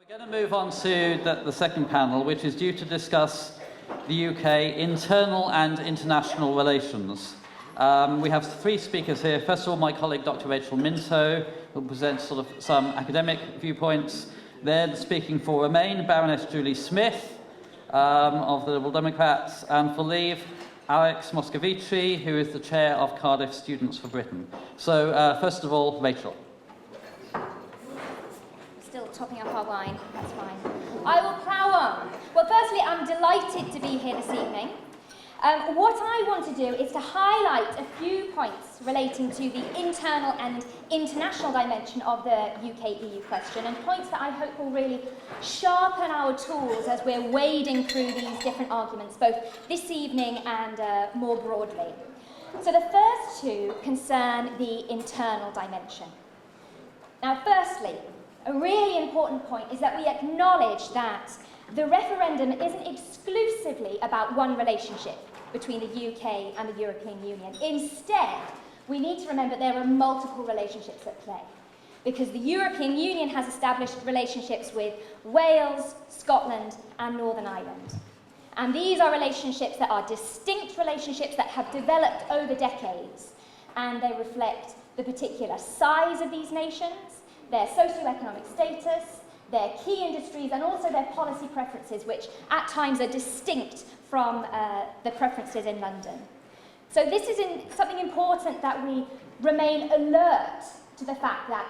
We're going to move on to the second panel, which is due to discuss the UK internal and international relations. We have three speakers here. First of all, my colleague Dr. Rachel Minto will present sort of some academic viewpoints. Then speaking for Remain, Baroness Julie Smith of the Liberal Democrats, and for Leave, Alex Moscovici, who is the chair of Cardiff Students for Britain. So first of all, Rachel. Still topping up our wine, that's fine. I will plough on. Well, firstly, I'm delighted to be here this evening. What I want to do is to highlight a few points relating to the internal and international dimension of the UK-EU question, and points that I hope will really sharpen our tools as we're wading through these different arguments, both this evening and more broadly. So the first two concern the internal dimension. Now, firstly, a really important point is that we acknowledge that the referendum isn't exclusively about one relationship between the UK and the European Union. Instead, we need to remember there are multiple relationships at play, because the European Union has established relationships with Wales, Scotland, and Northern Ireland. And these are relationships that are distinct relationships that have developed over decades, and they reflect the particular size of these nations, their socioeconomic status, their key industries, and also their policy preferences, which at times are distinct from the preferences in London. So this is something important, that we remain alert to the fact that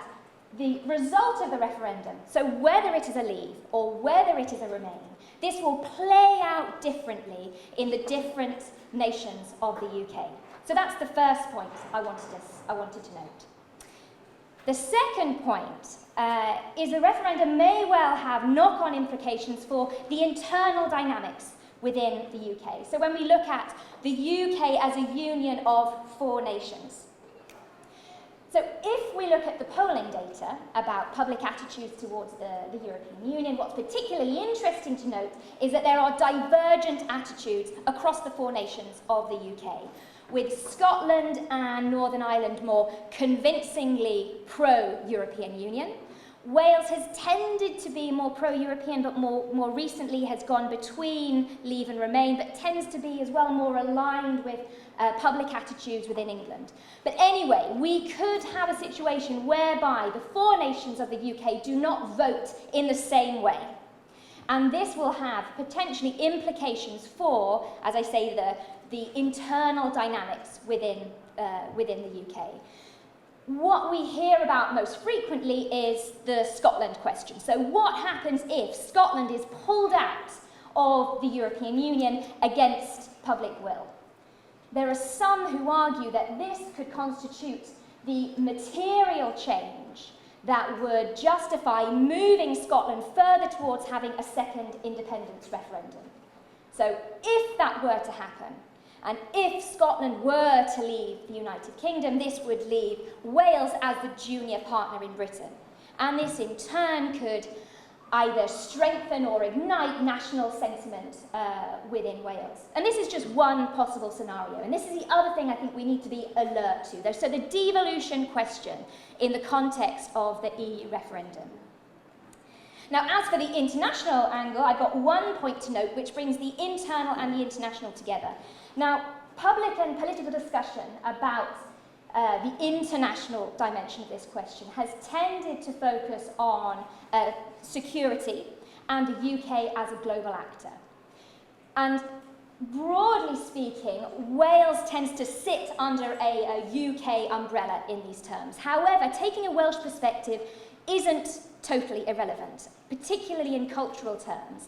the result of the referendum, so whether it is a Leave or whether it is a Remain, this will play out differently in the different nations of the UK. So that's the first point I wanted to note. The second point is the referendum may well have knock-on implications for the internal dynamics within the UK. So when we look at the UK as a union of 4 nations. So if we look at the polling data about public attitudes towards the European Union, what's particularly interesting to note is that there are divergent attitudes across the 4 nations of the UK, with Scotland and Northern Ireland more convincingly pro-European Union. Wales has tended to be more pro-European, but more recently has gone between Leave and Remain, but tends to be as well more aligned with public attitudes within England. But anyway, we could have a situation whereby the 4 nations of the UK do not vote in the same way. And this will have potentially implications for, as I say, the internal dynamics within the UK. What we hear about most frequently is the Scotland question. So what happens if Scotland is pulled out of the European Union against public will? There are some who argue that this could constitute the material change that would justify moving Scotland further towards having a second independence referendum. So if that were to happen, and if Scotland were to leave the United Kingdom, this would leave Wales as the junior partner in Britain. And this in turn could either strengthen or ignite national sentiment within Wales. And this is just one possible scenario. And this is the other thing I think we need to be alert to. So the devolution question in the context of the EU referendum. Now, as for the international angle, I've got one point to note which brings the internal and the international together. Now, public and political discussion about the international dimension of this question has tended to focus on security and the UK as a global actor. And broadly speaking, Wales tends to sit under a UK umbrella in these terms. However, taking a Welsh perspective isn't totally irrelevant, particularly in cultural terms.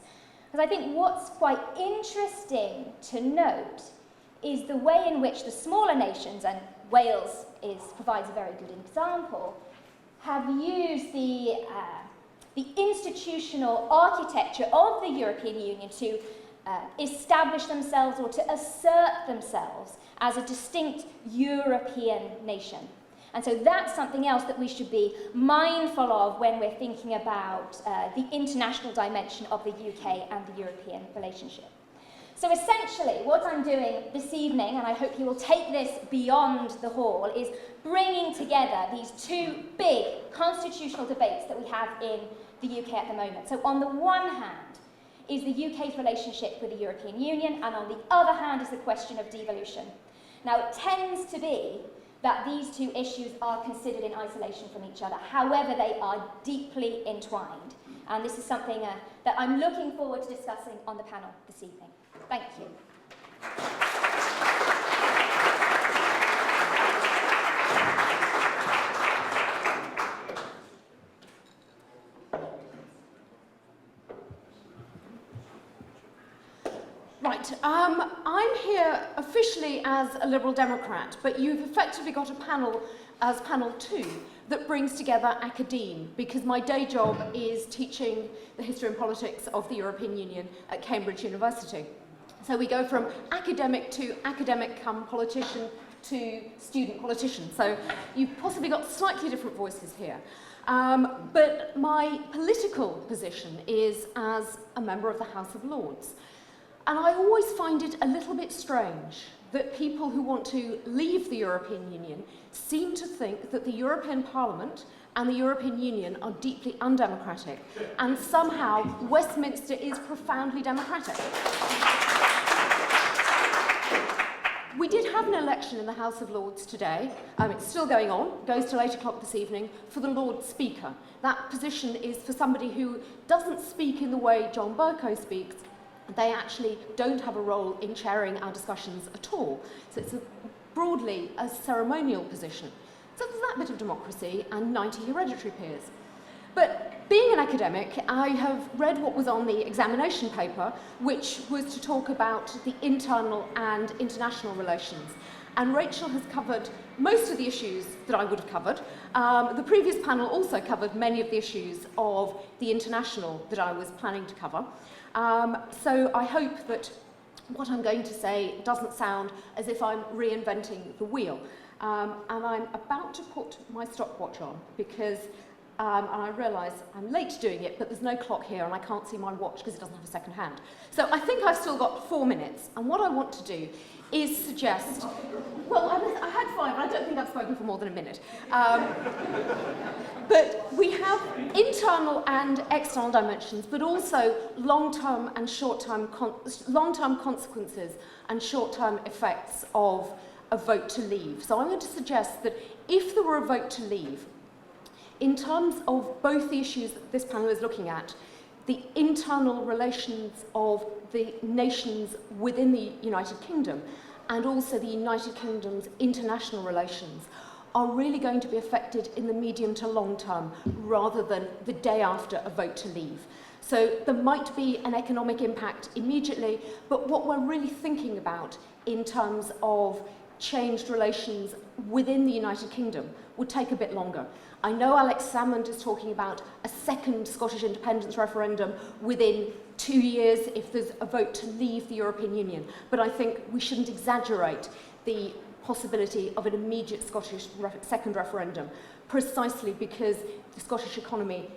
Because I think what's quite interesting to note is the way in which the smaller nations, and Wales provides a very good example, have used the institutional architecture of the European Union to establish themselves or to assert themselves as a distinct European nation. And so that's something else that we should be mindful of when we're thinking about the international dimension of the UK and the European relationship. So essentially, what I'm doing this evening, and I hope you will take this beyond the hall, is bringing together these two big constitutional debates that we have in the UK at the moment. So on the one hand is the UK's relationship with the European Union, and on the other hand is the question of devolution. Now, it tends to be that these two issues are considered in isolation from each other. However, they are deeply entwined. And this is something that I'm looking forward to discussing on the panel this evening. Thank you. Right, I'm here officially as a Liberal Democrat, but you've effectively got a panel as panel 2 that brings together academe, because my day job is teaching the history and politics of the European Union at Cambridge University. So we go from academic to academic come politician to student politician. So you've possibly got slightly different voices here. But my political position is as a member of the House of Lords. And I always find it a little bit strange that people who want to leave the European Union seem to think that the European Parliament and the European Union are deeply undemocratic, and somehow Westminster is profoundly democratic. We did have an election in the House of Lords today. It's still going on, goes till 8 o'clock this evening, for the Lord Speaker. That position is for somebody who doesn't speak in the way John Bercow speaks. They actually don't have a role in chairing our discussions at all. So it's broadly a ceremonial position. So there's that bit of democracy and 90 hereditary peers. But being an academic, I have read what was on the examination paper, which was to talk about the internal and international relations. And Rachel has covered most of the issues that I would have covered. The previous panel also covered many of the issues of the international that I was planning to cover. So I hope that what I'm going to say doesn't sound as if I'm reinventing the wheel. And I'm about to put my stopwatch on because and I realise I'm late doing it, but there's no clock here and I can't see my watch because it doesn't have a second hand. So I think I've still got 4 minutes, and what I want to do is suggest, well, I had 5, but I don't think I've spoken for more than a minute. But we have internal and external dimensions, but also long-term and short-term long-term consequences and short-term effects of a vote to leave. So I'm going to suggest that if there were a vote to leave, in terms of both the issues that this panel is looking at, the internal relations of the nations within the United Kingdom and also the United Kingdom's international relations are really going to be affected in the medium to long term rather than the day after a vote to leave. So there might be an economic impact immediately, but what we're really thinking about in terms of changed relations within the United Kingdom would take a bit longer. I know Alex Salmond is talking about a second Scottish independence referendum within 2 years if there's a vote to leave the European Union, but I think we shouldn't exaggerate the possibility of an immediate Scottish second referendum, precisely because the Scottish economy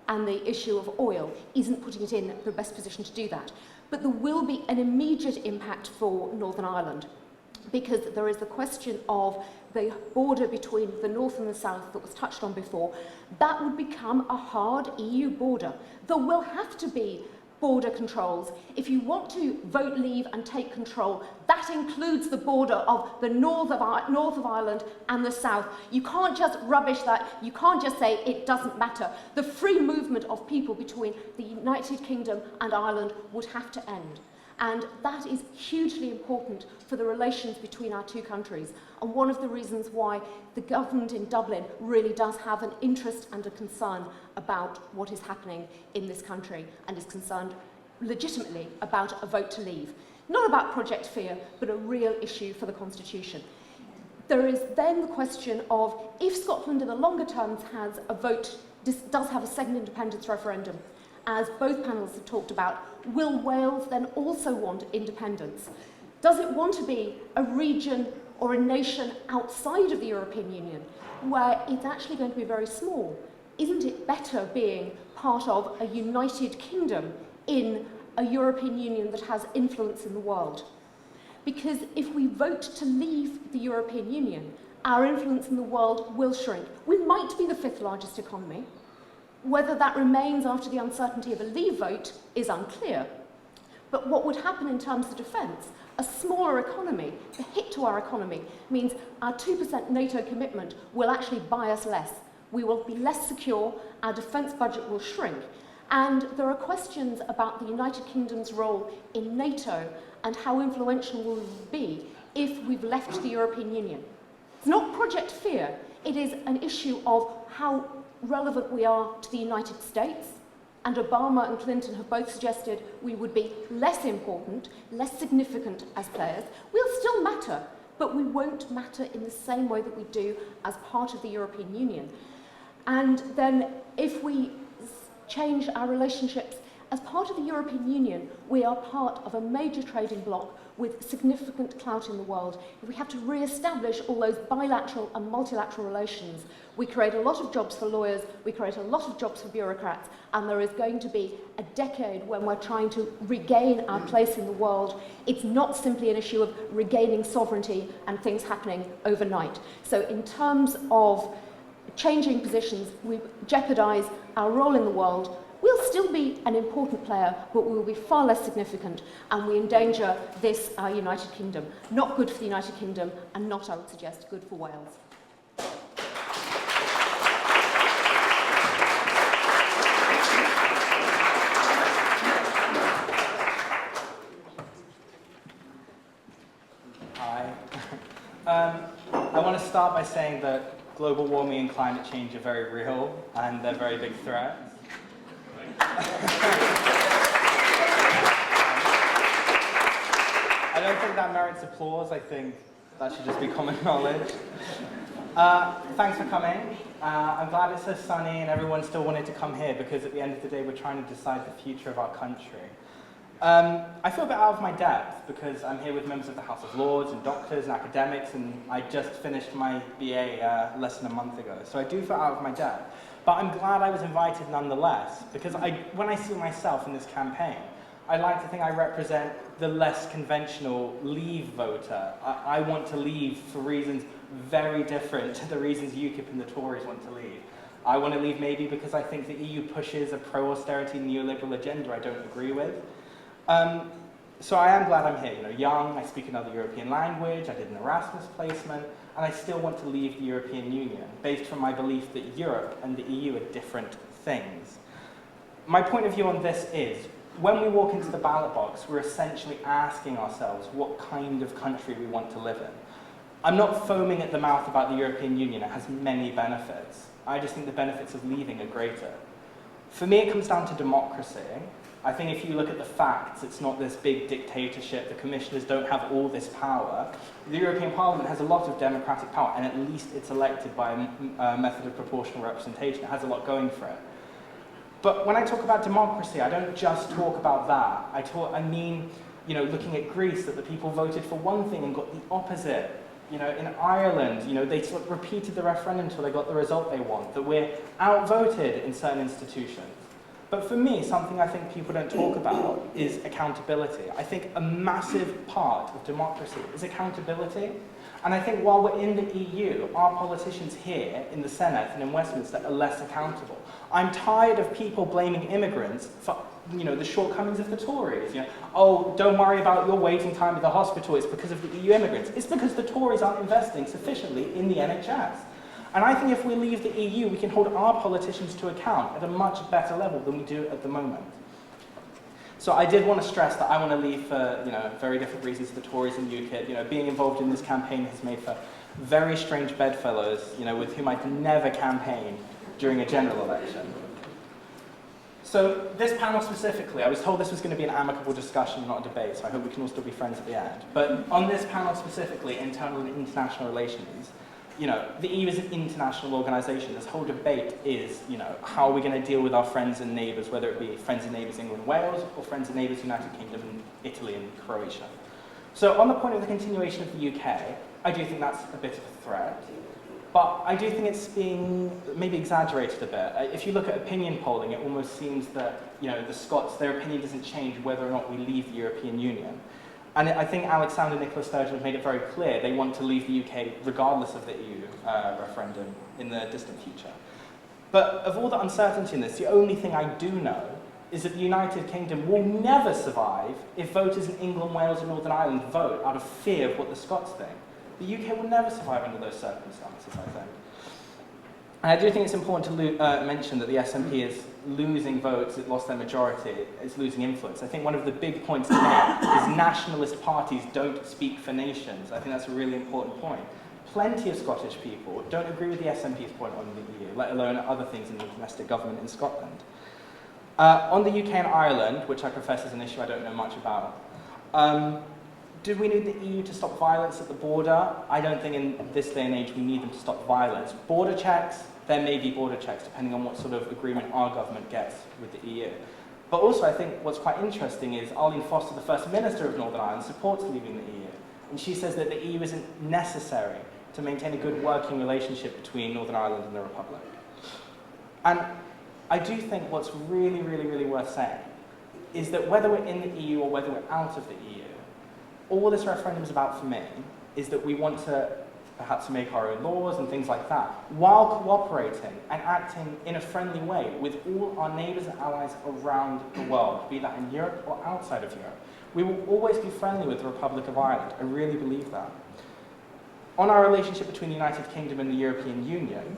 and the issue of oil isn't putting it in the best position to do that. But there will be an immediate impact for Northern Ireland, because there is the question of the border between the north and the south that was touched on before. That would become a hard EU border. There will have to be border controls. If you want to vote leave and take control, that includes the border of the north of Ireland and the south. You can't just rubbish that. You can't just say it doesn't matter. The free movement of people between the United Kingdom and Ireland would have to end. And that is hugely important for the relations between our two countries. And one of the reasons why the government in Dublin really does have an interest and a concern about what is happening in this country, and is concerned legitimately about a vote to leave. Not about Project Fear, but a real issue for the Constitution. There is then the question of if Scotland in the longer terms has a vote, does have a second independence referendum, as both panels have talked about, will Wales then also want independence? Does it want to be a region or a nation outside of the European Union where it's actually going to be very small? Isn't it better being part of a United Kingdom in a European Union that has influence in the world. Because if we vote to leave the European Union, our influence in the world will shrink. We might be the 5th largest economy. Whether that remains after the uncertainty of a leave vote is unclear. But what would happen in terms of defence? A smaller economy, the hit to our economy, means our 2% NATO commitment will actually buy us less. We will be less secure, our defence budget will shrink. And there are questions about the United Kingdom's role in NATO and how influential will it be if we've left the European Union. It's not Project Fear, it is an issue of how relevant we are to the United States, and Obama and Clinton have both suggested we would be less important, less significant as players. We'll still matter, but we won't matter in the same way that we do as part of the European Union. And then if we change our relationships as part of the European Union, we are part of a major trading bloc with significant clout in the world. If we have to re-establish all those bilateral and multilateral relations, we create a lot of jobs for lawyers, we create a lot of jobs for bureaucrats, and there is going to be a decade when we're trying to regain our place in the world. It's not simply an issue of regaining sovereignty and things happening overnight. So in terms of changing positions, we jeopardize our role in the world. We'll still be an important player, but we will be far less significant, and we endanger this, our United Kingdom. Not good for the United Kingdom, and not, I would suggest, good for Wales. Hi. I want to start by saying that global warming and climate change are very real, and they're very big threats. I don't think that merits applause. I think that should just be common knowledge. Thanks for coming. I'm glad it's so sunny and everyone still wanted to come here, because at the end of the day we're trying to decide the future of our country. I feel a bit out of my depth because I'm here with members of the House of Lords and doctors and academics, and I just finished my BA less than a month ago, so I do feel out of my depth. But I'm glad I was invited nonetheless, because when I see myself in this campaign, I like to think I represent the less conventional Leave voter. I want to leave for reasons very different to the reasons UKIP and the Tories want to leave. I want to leave maybe because I think the EU pushes a pro-austerity neoliberal agenda I don't agree with. So I am glad I'm here, young, I speak another European language, I did an Erasmus placement, and I still want to leave the European Union, based from my belief that Europe and the EU are different things. My point of view on this is, when we walk into the ballot box, we're essentially asking ourselves what kind of country we want to live in. I'm not foaming at the mouth about the European Union, it has many benefits. I just think the benefits of leaving are greater. For me, it comes down to democracy. I think if you look at the facts, it's not this big dictatorship, the commissioners don't have all this power. The European Parliament has a lot of democratic power, and at least it's elected by a method of proportional representation. It has a lot going for it. But when I talk about democracy, I don't just talk about that. I mean, looking at Greece, that the people voted for one thing and got the opposite. In Ireland, they sort of repeated the referendum until they got the result they want, that we're outvoted in certain institutions. But for me, something I think people don't talk about is accountability. I think a massive part of democracy is accountability. And I think while we're in the EU, our politicians here in the Senate and in Westminster are less accountable. I'm tired of people blaming immigrants for the shortcomings of the Tories. Oh, don't worry about your waiting time at the hospital, it's because of the EU immigrants. It's because the Tories aren't investing sufficiently in the NHS. And I think if we leave the EU, we can hold our politicians to account at a much better level than we do at the moment. So I did want to stress that I want to leave for very different reasons to the Tories and UKIP. Being involved in this campaign has made for very strange bedfellows, with whom I'd never campaign during a general election. So this panel specifically, I was told this was going to be an amicable discussion, not a debate, so I hope we can all still be friends at the end. But on this panel specifically, internal and international relations, the EU is an international organisation. This whole debate is, how are we going to deal with our friends and neighbours, whether it be friends and neighbours England and Wales, or friends and neighbours United Kingdom and Italy and Croatia. So on the point of the continuation of the UK, I do think that's a bit of a threat. But I do think it's being maybe exaggerated a bit. If you look at opinion polling, it almost seems that the Scots, their opinion doesn't change whether or not we leave the European Union. And I think Alexander Nicola Sturgeon have made it very clear they want to leave the UK regardless of the EU referendum in the distant future. But of all the uncertainty in this, the only thing I do know is that the United Kingdom will never survive if voters in England, Wales and Northern Ireland vote out of fear of what the Scots think. The UK will never survive under those circumstances, I think. And I do think it's important to mention that the SNP is losing votes, it lost their majority, it's losing influence. I think one of the big points to make is nationalist parties don't speak for nations. I think that's a really important point. Plenty of Scottish people don't agree with the SNP's point on the EU, let alone other things in the domestic government in Scotland. On the UK and Ireland, which I profess is an issue I don't know much about, do we need the EU to stop violence at the border? I don't think in this day and age we need them to stop violence. Border checks, there may be border checks depending on what sort of agreement our government gets with the EU. But also I think what's quite interesting is Arlene Foster, the First Minister of Northern Ireland, supports leaving the EU. And she says that the EU isn't necessary to maintain a good working relationship between Northern Ireland and the Republic. And I do think what's really, really, really worth saying is that whether we're in the EU or whether we're out of the EU, all this referendum is about for me is that we want to perhaps make our own laws and things like that, while cooperating and acting in a friendly way with all our neighbours and allies around the world, be that in Europe or outside of Europe. We will always be friendly with the Republic of Ireland. I really believe that. On our relationship between the United Kingdom and the European Union,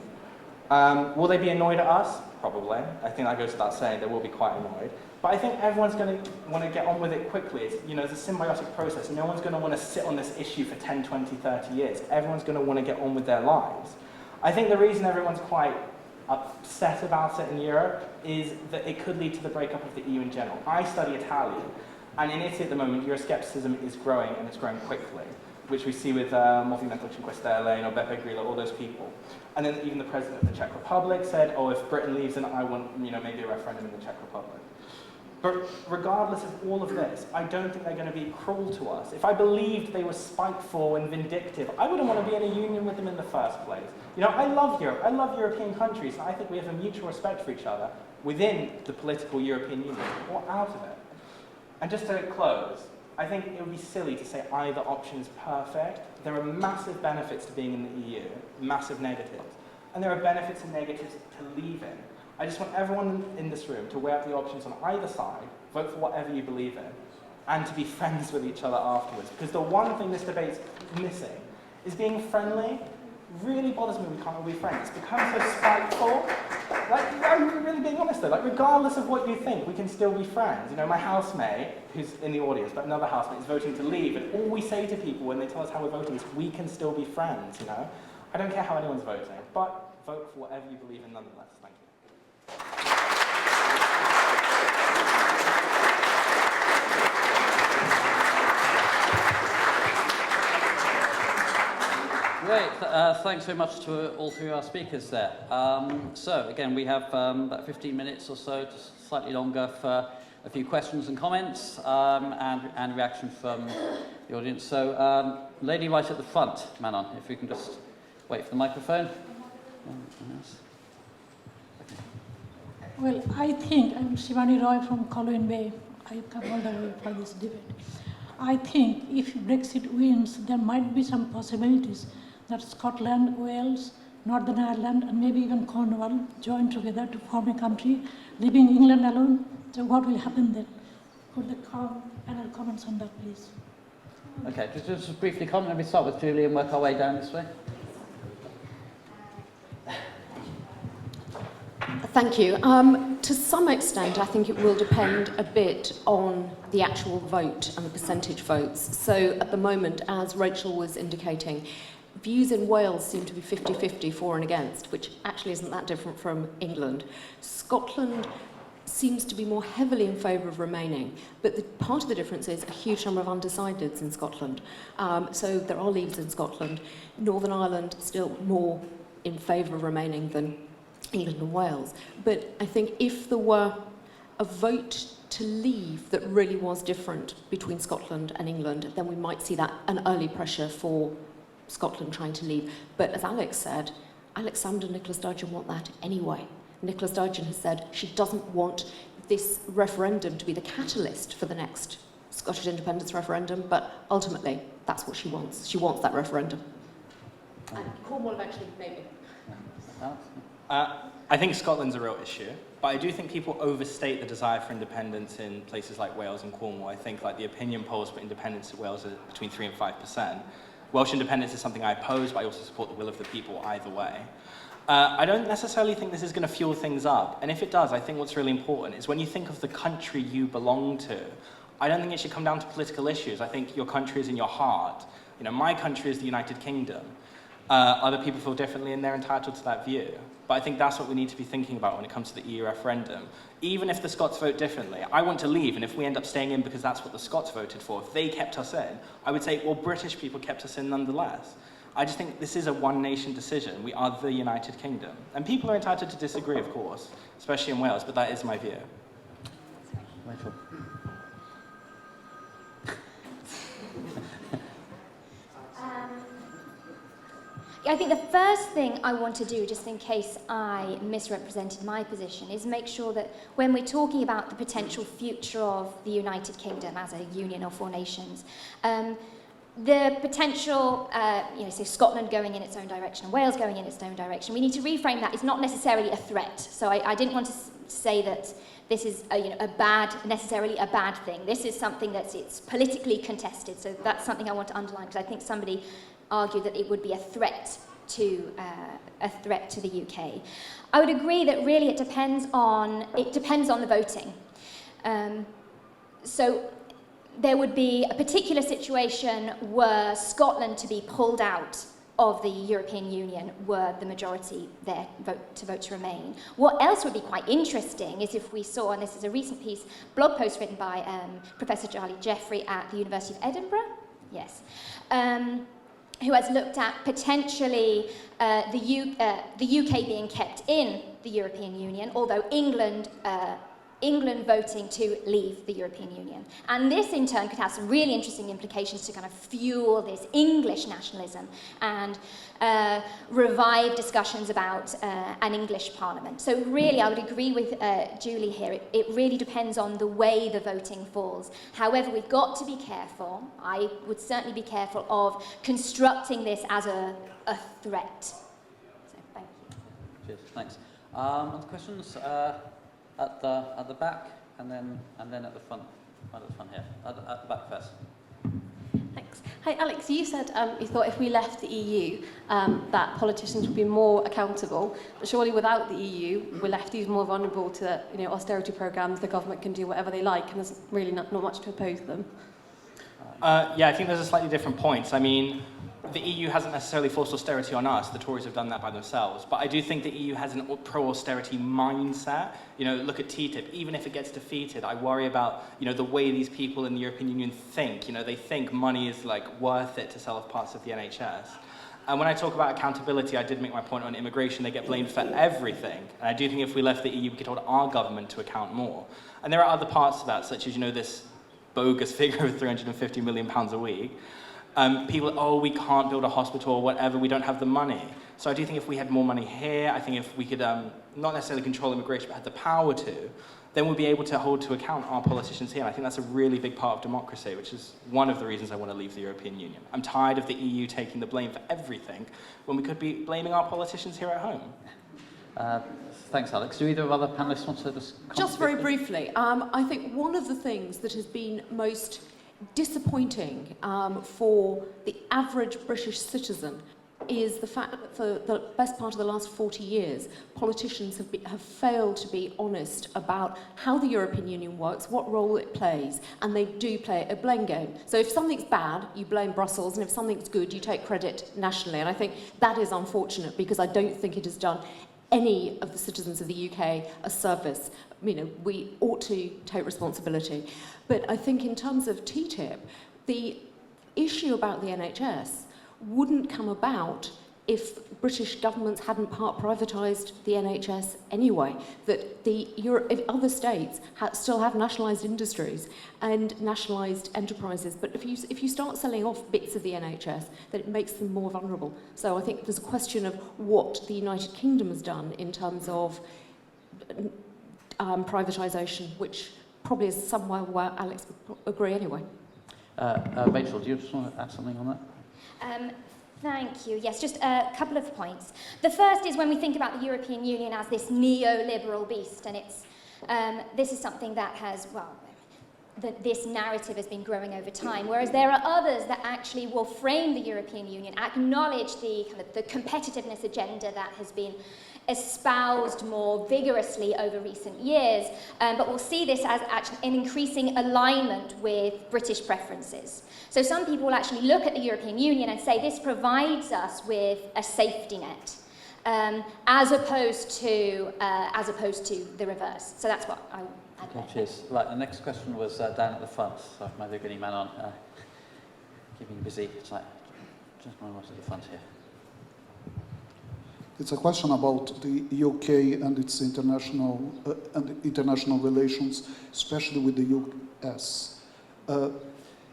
will they be annoyed at us? Probably. I think that goes without saying, they will be quite annoyed. But I think everyone's going to want to get on with it quickly. It's a symbiotic process. No one's going to want to sit on this issue for 10, 20, 30 years. Everyone's going to want to get on with their lives. I think the reason everyone's quite upset about it in Europe is that it could lead to the breakup of the EU in general. I study Italian, and in Italy at the moment, Euroscepticism is growing, and it's growing quickly, which we see with Movimento 5 Stelle, Beppe Grillo, all those people. And then even the president of the Czech Republic said, oh, if Britain leaves, then I want maybe a referendum in the Czech Republic. But regardless of all of this, I don't think they're going to be cruel to us. If I believed they were spiteful and vindictive, I wouldn't want to be in a union with them in the first place. I love Europe. I love European countries, and I think we have a mutual respect for each other within the political European Union or out of it. And just to close, I think it would be silly to say either option is perfect. There are massive benefits to being in the EU, massive negatives. And there are benefits and negatives to leaving. I just want everyone in this room to weigh up the options on either side, vote for whatever you believe in, and to be friends with each other afterwards. Because the one thing this debate's missing is being friendly. Really bothers me we can't all be friends. It's become so spiteful. I'm really being honest though, regardless of what you think, we can still be friends. My housemate, who's in the audience, but another housemate is voting to leave, and all we say to people when they tell us how we're voting is, we can still be friends, I don't care how anyone's voting, but vote for whatever you believe in nonetheless. Thank you. Great, thanks very much to all three of our speakers there. So again, we have about 15 minutes or so, just slightly longer, for a few questions and comments and reaction from the audience. So lady right at the front, Manon, if we can just wait for the microphone. Yes. Okay. Well, I think, I'm Shivani Roy from Colwyn Bay. I come all the way for this debate. I think if Brexit wins, there might be some possibilities that Scotland, Wales, Northern Ireland, and maybe even Cornwall join together to form a country, leaving England alone. So what will happen then? Could the panel comments on that, please? Okay, just briefly comment. Let me start with Julie and work our way down this way. Thank you. To some extent, I think it will depend a bit on the actual vote and the percentage votes. So at the moment, as Rachel was indicating, views in Wales seem to be 50-50 for and against, which actually isn't that different from England. Scotland seems to be more heavily in favour of remaining, but part of the difference is a huge number of undecideds in Scotland. So there are Leaves in Scotland. Northern Ireland still more in favour of remaining than England and Wales. But I think if there were a vote to leave that really was different between Scotland and England, then we might see that an early pressure for Scotland trying to leave. But as Alex said, Alex Salmond and Nicola Sturgeon want that anyway. Nicola Sturgeon has said she doesn't want this referendum to be the catalyst for the next Scottish independence referendum, but ultimately that's what she wants. She wants that referendum. And Cornwall eventually, maybe. I think Scotland's a real issue, but I do think people overstate the desire for independence in places like Wales and Cornwall. I think like the opinion polls for independence in Wales are between 3 and 5%. Welsh independence is something I oppose, but I also support the will of the people either way. I don't necessarily think this is going to fuel things up, and if it does, I think what's really important is when you think of the country you belong to, I don't think it should come down to political issues. I think your country is in your heart. You know, my country is the United Kingdom. Other people feel differently and they're entitled to that view. But I think that's what we need to be thinking about when it comes to the EU referendum. Even if the Scots vote differently, I want to leave, and if we end up staying in because that's what the Scots voted for, if they kept us in, I would say, well, British people kept us in nonetheless. I just think this is a one-nation decision. We are the United Kingdom. And people are entitled to disagree, of course, especially in Wales, but that is my view. Rachel. I think the first thing I want to do, just in case I misrepresented my position, is make sure that when we're talking about the potential future of the United Kingdom as a union of 4 nations, the potential, so Scotland going in its own direction and Wales going in its own direction, we need to reframe that. It's not necessarily a threat. So I didn't want to say that this is necessarily a bad thing. This is something it's politically contested. So that's something I want to underline, because I think somebody argued that it would be a threat to the UK. I would agree that really it depends on the voting. So there would be a particular situation were Scotland to be pulled out of the European Union were the majority there vote to remain. What else would be quite interesting is if we saw, and this is a recent blog post written by Professor Charlie Jeffrey at the University of Edinburgh, yes, who has looked at potentially the UK being kept in the European Union, although England voting to leave the European Union. And this in turn could have some really interesting implications to kind of fuel this English nationalism and revive discussions about an English parliament. So really I would agree with Julie here. It really depends on the way the voting falls. However, we've got to be careful. I would certainly be careful of constructing this as a threat. So thank you. Cheers, thanks. Other questions? At the back, and then at the front. Right at the front here. At the back first. Thanks. Hi, Alex. You said you thought if we left the EU, that politicians would be more accountable. But surely, without the EU, we're left even more vulnerable to austerity programmes. The government can do whatever they like, and there's really not much to oppose them. Yeah, I think there's a slightly different points. I mean, the EU hasn't necessarily forced austerity on us. The Tories have done that by themselves. But I do think the EU has an pro-austerity mindset. Look at TTIP. Even if it gets defeated, I worry about, the way these people in the European Union think. They think money is, worth it to sell off parts of the NHS. And when I talk about accountability, I did make my point on immigration. They get blamed for everything. And I do think if we left the EU, we could hold our government to account more. And there are other parts to that, such as, this bogus figure of £350 million a week. People, we can't build a hospital or whatever, we don't have the money. So I do think if we had more money here, I think if we could not necessarily control immigration, but had the power to, then we'd be able to hold to account our politicians here. And I think that's a really big part of democracy, which is one of the reasons I want to leave the European Union. I'm tired of the EU taking the blame for everything when we could be blaming our politicians here at home. Thanks, Alex. Do either of other panellists want to just comment? Just very briefly, I think one of the things that has been most disappointing for the average British citizen is the fact that for the best part of the last 40 years, politicians have failed to be honest about how the European Union works, what role it plays, and they do play a blame game. So if something's bad, you blame Brussels, and if something's good, you take credit nationally. And I think that is unfortunate, because I don't think it has done any of the citizens of the UK a service. We ought to take responsibility. But I think in terms of TTIP, the issue about the NHS wouldn't come about if British governments hadn't part privatised the NHS anyway, that if other states still have nationalised industries and nationalised enterprises, but if you start selling off bits of the NHS, then it makes them more vulnerable. So I think there's a question of what the United Kingdom has done in terms of privatisation, which probably is somewhere where Alex would agree anyway. Rachel, do you just want to add something on that? Thank you. Yes, just a couple of points. The first is when we think about the European Union as this neoliberal beast, and this is something that has, this narrative has been growing over time, whereas there are others that actually will frame the European Union, acknowledge the competitiveness agenda that has been espoused more vigorously over recent years, but we'll see this as actually an increasing alignment with British preferences. So some people will actually look at the European Union and say this provides us with a safety net, as opposed to the reverse. So that's what I would add there. Cheers. Right, the next question was down at the front. So my good man on, keeping busy. It's like, just one at the front here. It's a question about the UK and its international relations, especially with the US.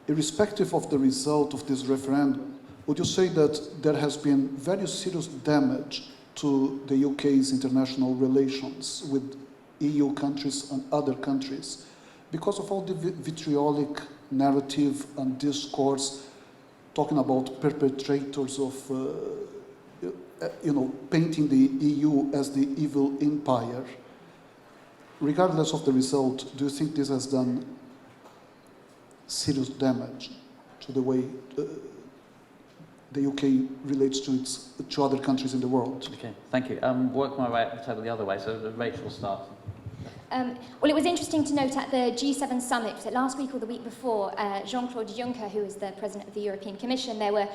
Irrespective of the result of this referendum, would you say that there has been very serious damage to the UK's international relations with EU countries and other countries because of all the vitriolic narrative and discourse talking about perpetrators of painting the EU as the evil empire? Regardless of the result, do you think this has done serious damage to the way the UK relates to other countries in the world? Okay, thank you. Work my way up the table the other way, so Rachel starts. Well, it was interesting to note at the G7 summit, was it last week or the week before, Jean-Claude Juncker, who is the president of the European Commission, there were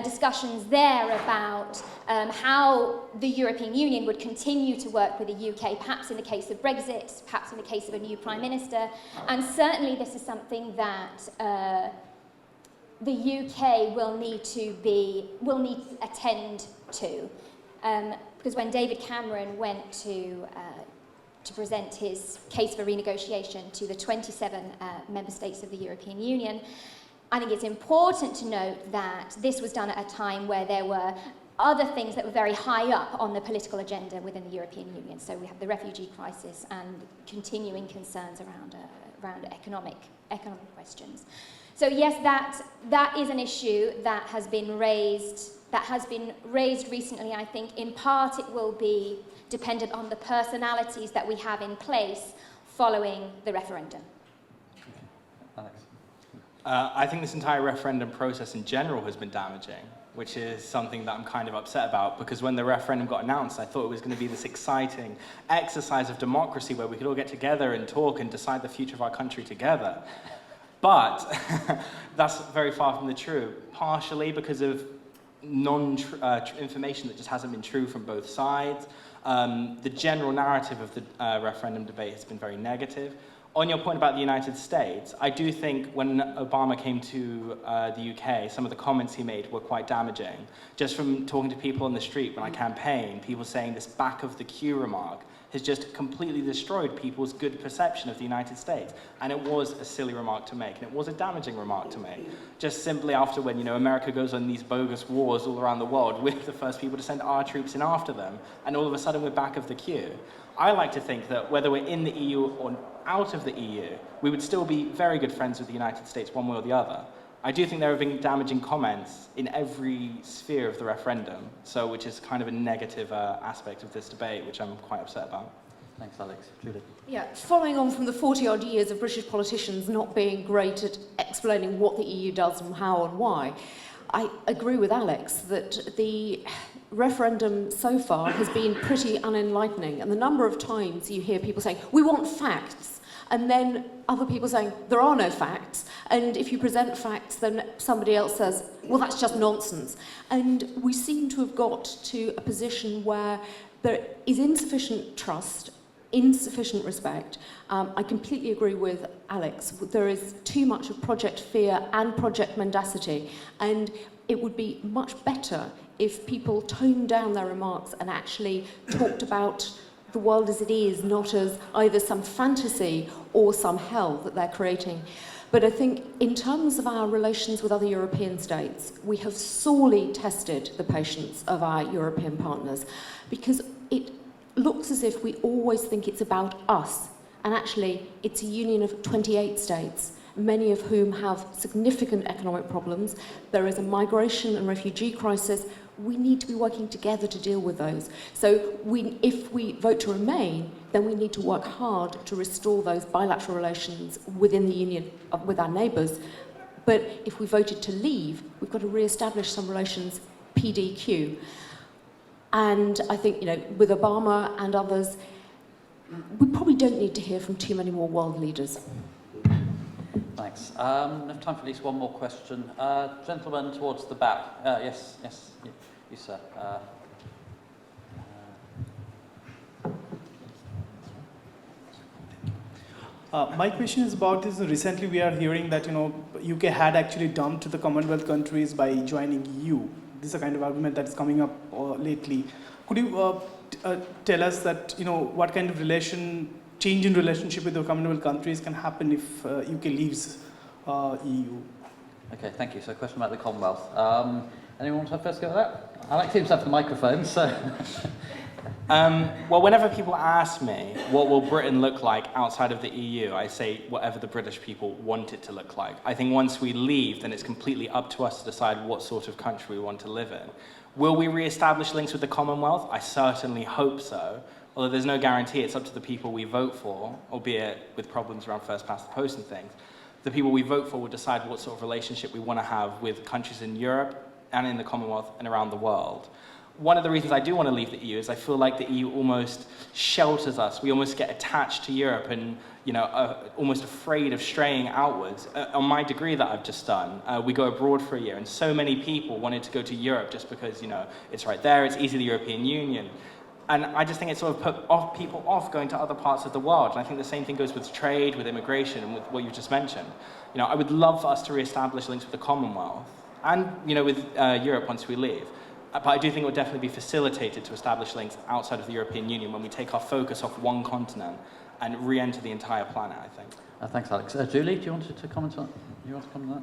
discussions there about how the European Union would continue to work with the UK, perhaps in the case of Brexit, perhaps in the case of a new Prime Minister, and certainly this is something that the UK will need to attend to. Because when David Cameron went to present his case for renegotiation to the 27 member states of the European Union, I think it's important to note that this was done at a time where there were other things that were very high up on the political agenda within the European Union. So we have the refugee crisis and continuing concerns around economic questions. So yes, that is an issue that has been raised recently. I think in part it will be dependent on the personalities that we have in place following the referendum. Alex? I think this entire referendum process in general has been damaging, which is something that I'm kind of upset about, because when the referendum got announced, I thought it was going to be this exciting exercise of democracy where we could all get together and talk and decide the future of our country together. But that's very far from the truth, partially because of information that just hasn't been true from both sides. The general narrative of the referendum debate has been very negative. On your point about the United States, I do think when Obama came to the UK, some of the comments he made were quite damaging. Just from talking to people on the street when I campaigned, people saying this back of the queue remark has just completely destroyed people's good perception of the United States. And it was a silly remark to make, and it was a damaging remark to make. Just simply after when, America goes on these bogus wars all around the world, we're the first people to send our troops in after them, and all of a sudden we're back of the queue. I like to think that whether we're in the EU or out of the EU, we would still be very good friends with the United States one way or the other. I do think there have been damaging comments in every sphere of the referendum, which is kind of a negative aspect of this debate, which I'm quite upset about. Thanks, Alex. Julie? Yeah, following on from the 40-odd years of British politicians not being great at explaining what the EU does and how and why, I agree with Alex that the referendum so far has been pretty unenlightening, and the number of times you hear people saying, we want facts, and then other people saying, there are no facts, and if you present facts, then somebody else says, well, that's just nonsense. And we seem to have got to a position where there is insufficient trust, insufficient respect. I completely agree with Alex. There is too much of project fear and project mendacity, and it would be much better if people toned down their remarks and actually talked about the world as it is, not as either some fantasy or some hell that they're creating. But I think in terms of our relations with other European states, we have sorely tested the patience of our European partners, because it looks as if we always think it's about us. And actually, it's a union of 28 states, many of whom have significant economic problems. There is a migration and refugee crisis. We need to be working together to deal with those. So if we vote to remain, then we need to work hard to restore those bilateral relations within the union with our neighbours. But if we voted to leave, we've got to re-establish some relations PDQ. And I think, with Obama and others, we probably don't need to hear from too many more world leaders. Thanks. We have time for at least one more question. Gentleman towards the back. Yes, you sir. My question is about this. Recently, we are hearing that UK had actually dumped the Commonwealth countries by joining EU. This is a kind of argument that is coming up lately. Could you tell us that what kind of change in relationship with the Commonwealth countries can happen if UK leaves EU? Okay, thank you. So, a question about the Commonwealth. Anyone want to first go with that? Alex seems to have the microphone, so. Well, whenever people ask me what will Britain look like outside of the EU, I say whatever the British people want it to look like. I think once we leave, then it's completely up to us to decide what sort of country we want to live in. Will we re-establish links with the Commonwealth? I certainly hope so. Although there's no guarantee, it's up to the people we vote for, albeit with problems around first past the post and things. The people we vote for will decide what sort of relationship we want to have with countries in Europe and in the Commonwealth and around the world. One of the reasons I do want to leave the EU is I feel like the EU almost shelters us. We almost get attached to Europe and, almost afraid of straying outwards. On my degree that I've just done, we go abroad for a year, and so many people wanted to go to Europe just because, it's right there, it's easy, the European Union. And I just think it sort of put people off going to other parts of the world. And I think the same thing goes with trade, with immigration, and with what you've just mentioned. I would love for us to re-establish links with the Commonwealth and, with Europe once we leave. But I do think it would definitely be facilitated to establish links outside of the European Union when we take our focus off one continent and re-enter the entire planet, I think. Thanks, Alex. Julie, do you want to comment on that?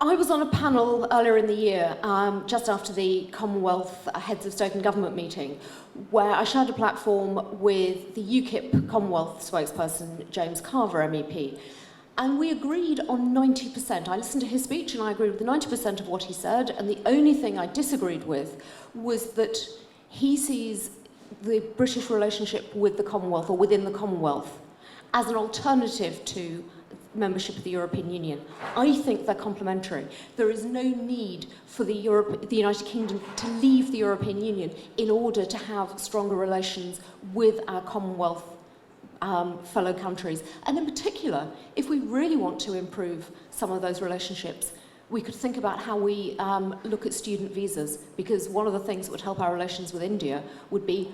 I was on a panel earlier in the year, just after the Commonwealth Heads of State and Government meeting, where I shared a platform with the UKIP Commonwealth spokesperson, James Carver, MEP. And we agreed on 90%. I listened to his speech and I agreed with 90% of what he said. And the only thing I disagreed with was that he sees the British relationship with the Commonwealth or within the Commonwealth as an alternative to membership of the European Union. I think they're complementary. There is no need for the United Kingdom to leave the European Union in order to have stronger relations with our Commonwealth fellow countries. And in particular, if we really want to improve some of those relationships, we could think about how we look at student visas, because one of the things that would help our relations with India would be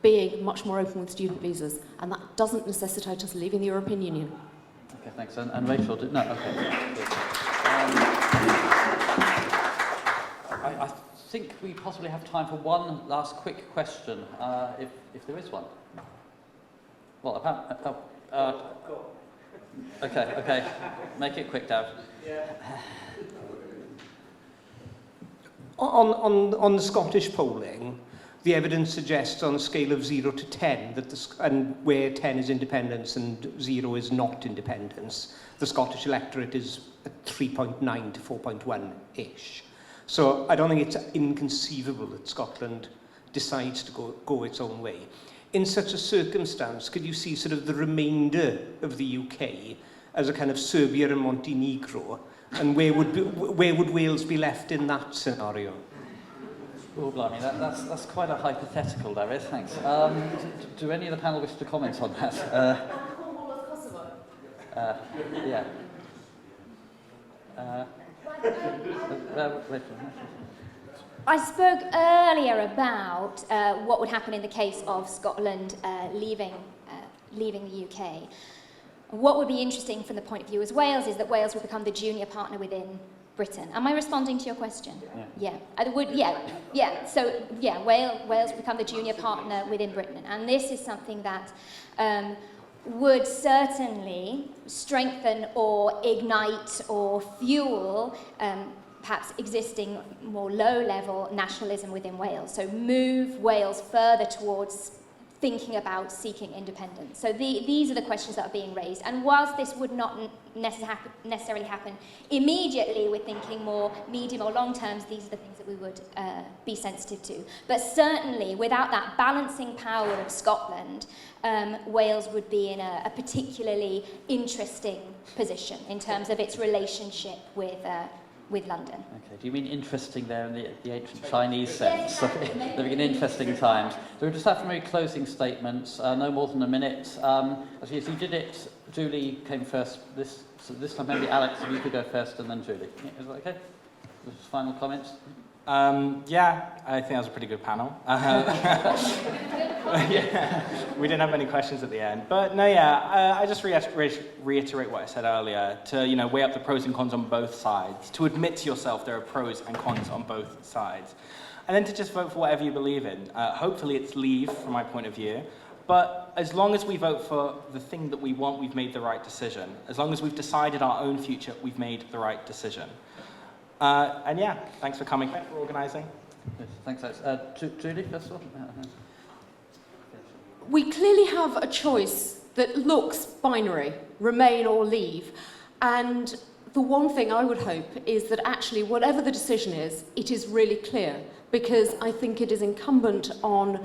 being much more open with student visas, and that doesn't necessitate us leaving the European Union. Okay, thanks. And Rachel, no, okay. I think we possibly have time for one last quick question, if there is one. Well, apparently, okay. Make it quick, Dav. Yeah. On the Scottish polling, the evidence suggests on a scale of 0 to 10, and where 10 is independence and 0 is not independence, the Scottish electorate is at 3.9 to 4.1-ish. So I don't think it's inconceivable that Scotland decides to go its own way. In such a circumstance, could you see sort of the remainder of the UK as a kind of Serbia and Montenegro, and where would Wales be left in that scenario? Oh, blimey, that's quite a hypothetical, David, thanks. Do any of the panel wish to comment on that? Yeah. I spoke earlier about what would happen in the case of Scotland leaving the UK. What would be interesting from the point of view as Wales is that Wales would become the junior partner within Britain. Am I responding to your question? Yeah. So, Wales become the junior partner within Britain. And this is something that would certainly strengthen or ignite or fuel perhaps existing more low-level nationalism within Wales. So move Wales further towards thinking about seeking independence. So these are the questions that are being raised. And whilst this would not necessarily happen immediately, we're thinking more medium or long terms, these are the things that we would be sensitive to. But certainly, without that balancing power of Scotland, Wales would be in a particularly interesting position in terms of its relationship with London. Okay, do you mean interesting there in the ancient Chinese sense? Living in interesting times. So we just have to make closing statements, no more than a minute. Actually, as you did it, Julie came first. So this time maybe Alex, if you could go first and then Julie. Is that okay? Just final comments? Yeah, I think that was a pretty good panel. Yeah, we didn't have many questions at the end. But no, yeah, I just reiterate what I said earlier, to weigh up the pros and cons on both sides, to admit to yourself there are pros and cons on both sides, and then to just vote for whatever you believe in. Hopefully it's leave, from my point of view. But as long as we vote for the thing that we want, we've made the right decision. As long as we've decided our own future, we've made the right decision. And yeah, thanks for coming, thanks for organising. Yes, thanks, Alex. Julie, first of all? We clearly have a choice that looks binary, remain or leave. And the one thing I would hope is that actually, whatever the decision is, it is really clear, because I think it is incumbent on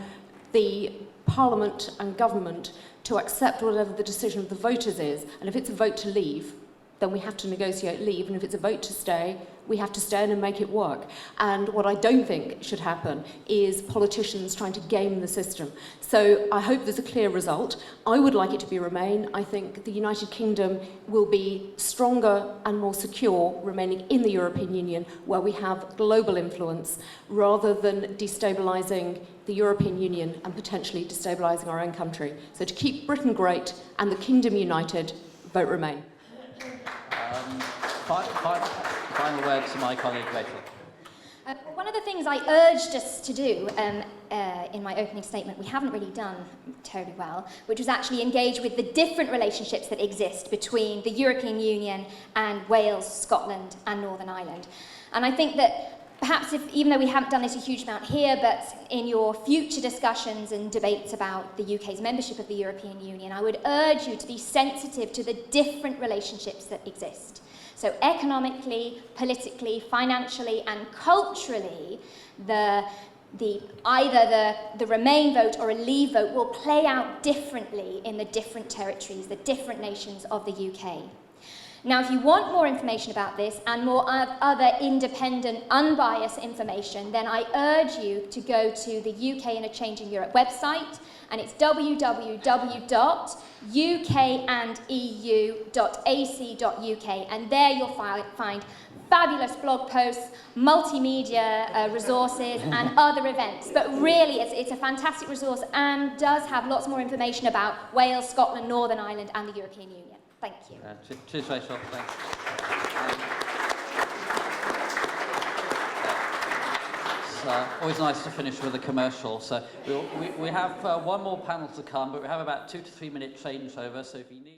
the Parliament and government to accept whatever the decision of the voters is. And if it's a vote to leave, then we have to negotiate leave, and if it's a vote to stay, we have to stay in and make it work. And what I don't think should happen is politicians trying to game the system. So I hope there's a clear result. I would like it to be Remain. I think the United Kingdom will be stronger and more secure remaining in the European Union, where we have global influence, rather than destabilising the European Union and potentially destabilising our own country. So to keep Britain great and the Kingdom united, vote Remain. Final word to my colleague, Rachel. One of the things I urged us to do in my opening statement, we haven't really done terribly well, which was actually engage with the different relationships that exist between the European Union and Wales, Scotland and Northern Ireland. And I think that perhaps even though we haven't done this a huge amount here, but in your future discussions and debates about the UK's membership of the European Union, I would urge you to be sensitive to the different relationships that exist. So economically, politically, financially and culturally, either the Remain vote or a Leave vote will play out differently in the different territories, the different nations of the UK. Now, if you want more information about this and more other independent, unbiased information, then I urge you to go to the UK in a Changing Europe website, and it's www.ukandeu.ac.uk, and there you'll find fabulous blog posts, multimedia resources, and other events. But really, it's a fantastic resource and does have lots more information about Wales, Scotland, Northern Ireland, and the European Union. Thank you. Cheers, Rachel. Thanks. It's always nice to finish with a commercial. So we have one more panel to come, but we have about 2 to 3 minute changeover. So if you need